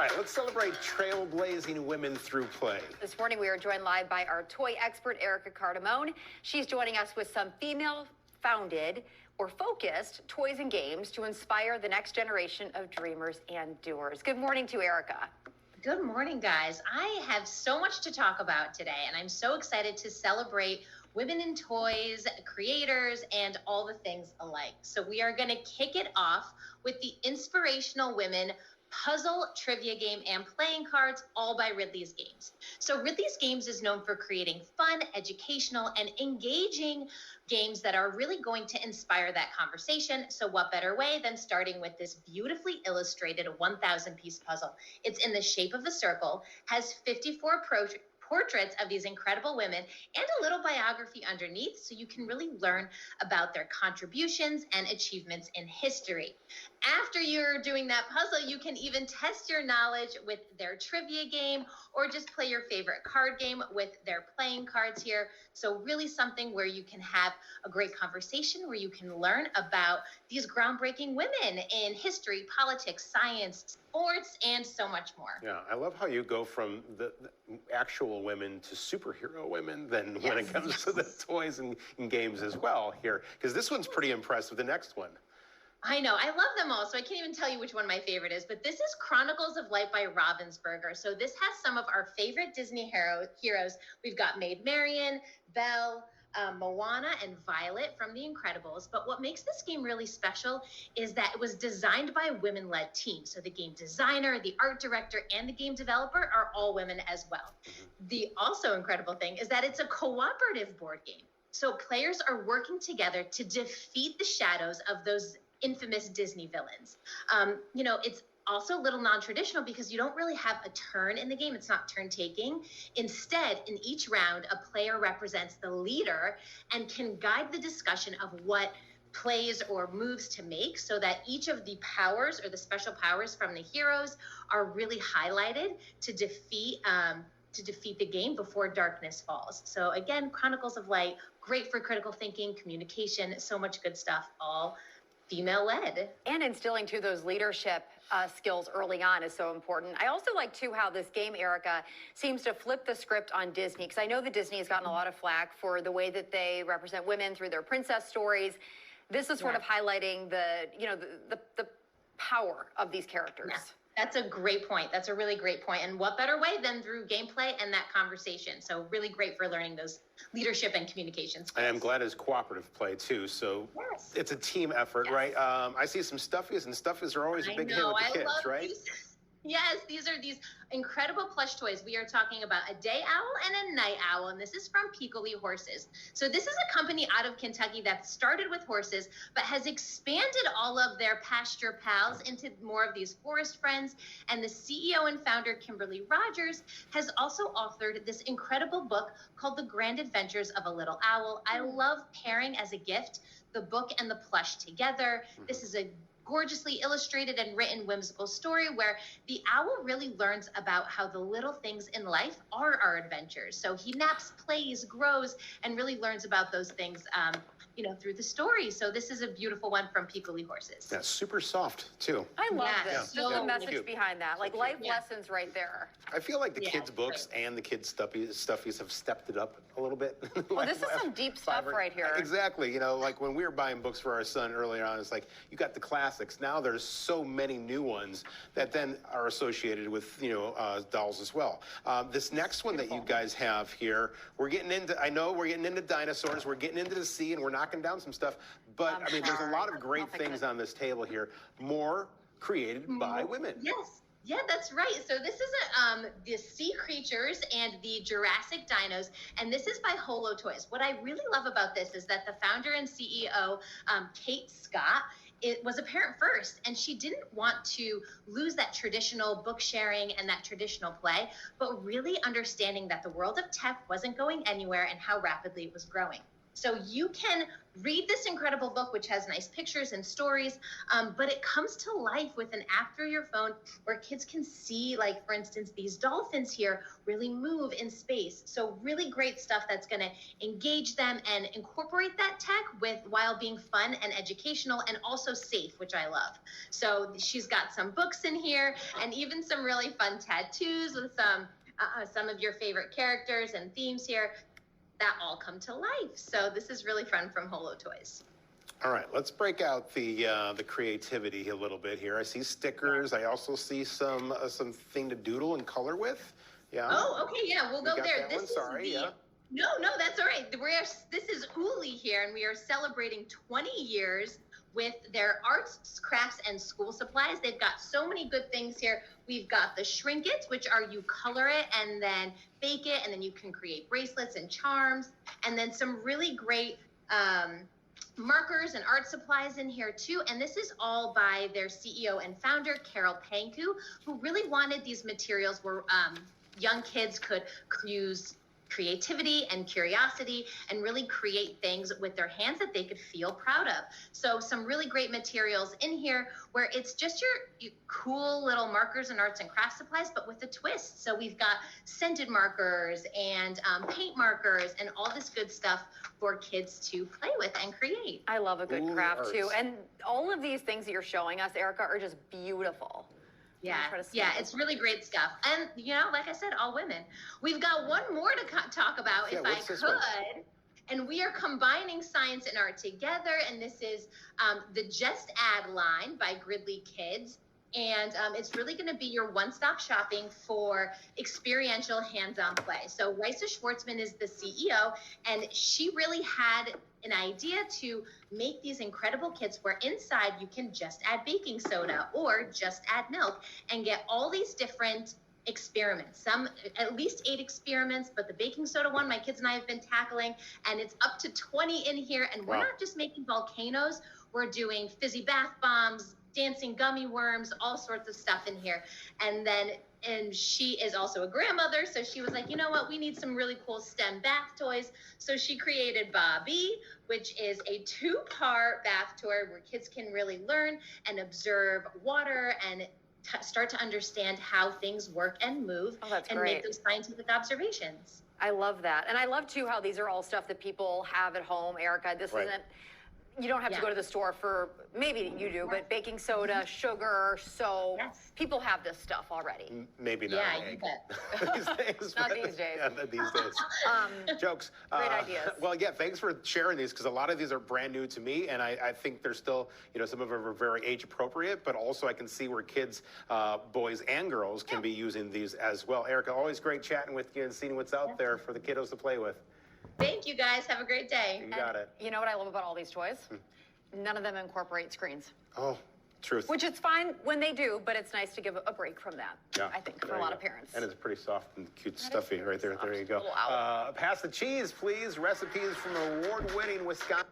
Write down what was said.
right, let's celebrate trailblazing women through play. This morning, we are joined live by our toy expert, Erika Cardamone. She's joining us with some female-founded or focused toys and games to inspire the next generation of dreamers and doers. Good morning to Erika. Good morning, guys. I have so much to talk about today, and I'm so excited to celebrate women in toys, creators, and all the things alike. So we are going to kick it off with the Inspirational Women puzzle, trivia game, and playing cards, all by Ridley's Games. So Ridley's Games is known for creating fun, educational, and engaging games that are really going to inspire that conversation. So what better way than starting with this beautifully illustrated 1,000-piece puzzle? It's in the shape of a circle, has 54 portraits of these incredible women, and a little biography underneath, so you can really learn about their contributions and achievements in history. After you're doing that puzzle, you can even test your knowledge with their trivia game, or just play your favorite card game with their playing cards here. So really something where you can have a great conversation, where you can learn about these groundbreaking women in history, politics, science, sports, and so much more. Yeah, I love how you go from the actual women to superhero women then when it comes to the toys and games as well here, because this one's pretty impressive, the next one. I know, I love them all, so I can't even tell you which one my favorite is, but this is Chronicles of Light by Ravensburger. So this has some of our favorite Disney heroes. We've got Maid Marian, Belle, Moana, and Violet from The Incredibles. But what makes this game really special is that it was designed by a women-led team. So the game designer, the art director, and the game developer are all women as well. The also incredible thing is that it's a cooperative board game. So players are working together to defeat the shadows of those infamous Disney villains. It's also a little non-traditional because you don't really have a turn in the game. It's not turn taking. Instead, in each round, a player represents the leader and can guide the discussion of what plays or moves to make, so that each of the powers or the special powers from the heroes are really highlighted to defeat the game before darkness falls. So again, Chronicles of Light, great for critical thinking, communication, so much good stuff, all female-led. And instilling, too, those leadership skills early on is so important. I also like, too, how this game, Erika, seems to flip the script on Disney, because I know that Disney has gotten a lot of flack for the way that they represent women through their princess stories. This is sort of highlighting the power of these characters. Yeah. That's a great point. That's a really great point. And what better way than through gameplay and that conversation? So really great for learning those leadership and communication skills. And I'm glad it's cooperative play too. So it's a team effort, right? I see some stuffies, and stuffies are always a big hit with the kids, right? Yes, these are these incredible plush toys. We are talking about a day owl and a night owl, and this is from Pankiw Horses. So this is a company out of Kentucky that started with horses, but has expanded all of their pasture pals into more of these forest friends. And the CEO and founder, Kimberly Rogers, has also authored this incredible book called The Grand Adventures of a Little Owl. I love pairing as a gift the book and the plush together. This is a gorgeously illustrated and written whimsical story where the owl really learns about how the little things in life are our adventures. So he naps, plays, grows, and really learns about those things through the story. So this is a beautiful one from Pankiw Horses. Yeah, super soft too. I love this. Yeah. Just the message behind that, like life lessons right there. I feel like the kids' books and the kids' stuffies have stepped it up a little bit. Well, this is some deep stuff right here. Exactly. Like when we were buying books for our son earlier on, it's like you got the classics. Now there's so many new ones that then are associated with dolls as well. This next one that you guys have here, we're getting into dinosaurs, we're getting into the sea, and we're knocking down some stuff. But I mean, there's a lot of great things on this table here. More created by women. Yes. Yeah, that's right. So this is the sea creatures and the Jurassic dinos, and this is by Holo Toys. What I really love about this is that the founder and CEO, Kate Scott, it was a parent first, and she didn't want to lose that traditional book sharing and that traditional play, but really understanding that the world of tech wasn't going anywhere and how rapidly it was growing. So you can read this incredible book, which has nice pictures and stories, but it comes to life with an app through your phone where kids can see, like, for instance, these dolphins here really move in space. So really great stuff that's going to engage them and incorporate that tech while being fun and educational and also safe, which I love. So she's got some books in here and even some really fun tattoos with some of your favorite characters and themes here that all come to life. So this is really fun from Holo Toys. All right, let's break out the creativity a little bit here. I see stickers. I also see some thing to doodle and color with. Yeah. Oh, okay, yeah, we'll go there. This Sorry, yeah. No, that's all right. This is OOLY here, and we are celebrating 20 years with their arts, crafts, and school supplies. They've got so many good things here. We've got the Shrinkits, which are you color it and then bake it, and then you can create bracelets and charms, and then some really great markers and art supplies in here too. And this is all by their CEO and founder, Carol Pankiw, who really wanted these materials where young kids could use creativity and curiosity and really create things with their hands that they could feel proud of. So some really great materials in here where it's just your cool little markers and arts and craft supplies, but with a twist. So we've got scented markers and paint markers and all this good stuff for kids to play with and create. I love a good craft too. And all of these things that you're showing us, Erika, are just beautiful. Yeah, it's really great stuff. And, like I said, all women. We've got one more to talk about, if I could. And we are combining science and art together. And this is the Just Add line by Gridley Kids. And it's really going to be your one-stop shopping for experiential hands-on play. So Reisa Schwartzman is the CEO, and she really had an idea to make these incredible kits where inside you can just add baking soda or just add milk and get all these different experiments, some at least 8 experiments, but the baking soda one my kids and I have been tackling, and it's up to 20 in here. And we're not just making volcanoes, we're doing fizzy bath bombs, dancing gummy worms, all sorts of stuff in here. And she is also a grandmother, so she was like, you know what, we need some really cool STEM bath toys. So she created BobBee, which is a 2-part bath toy where kids can really learn and observe water and start to understand how things work and move and make those scientific observations. I love that. And I love too how these are all stuff that people have at home, Erika. This isn't, you don't have to go to the store for, maybe you do, but baking soda, sugar, soap. People have this stuff already. Maybe not. Yeah, you bet. These days. Not these days. Yeah, not these days. Jokes. Great ideas. Well, yeah, thanks for sharing these, because a lot of these are brand new to me, and I think they're still, some of them are very age appropriate, but also I can see where kids, boys and girls, can be using these as well. Erika, always great chatting with you and seeing what's out there for the kiddos to play with. Thank you, guys. Have a great day. You got it. You know what I love about all these toys? None of them incorporate screens. Oh, truth. Which is fine when they do, but it's nice to give a break from that, I think, for a lot of parents. And it's pretty soft and cute, stuffy right there. There you go. Pass Pass the cheese, please. Recipes from award-winning Wisconsin.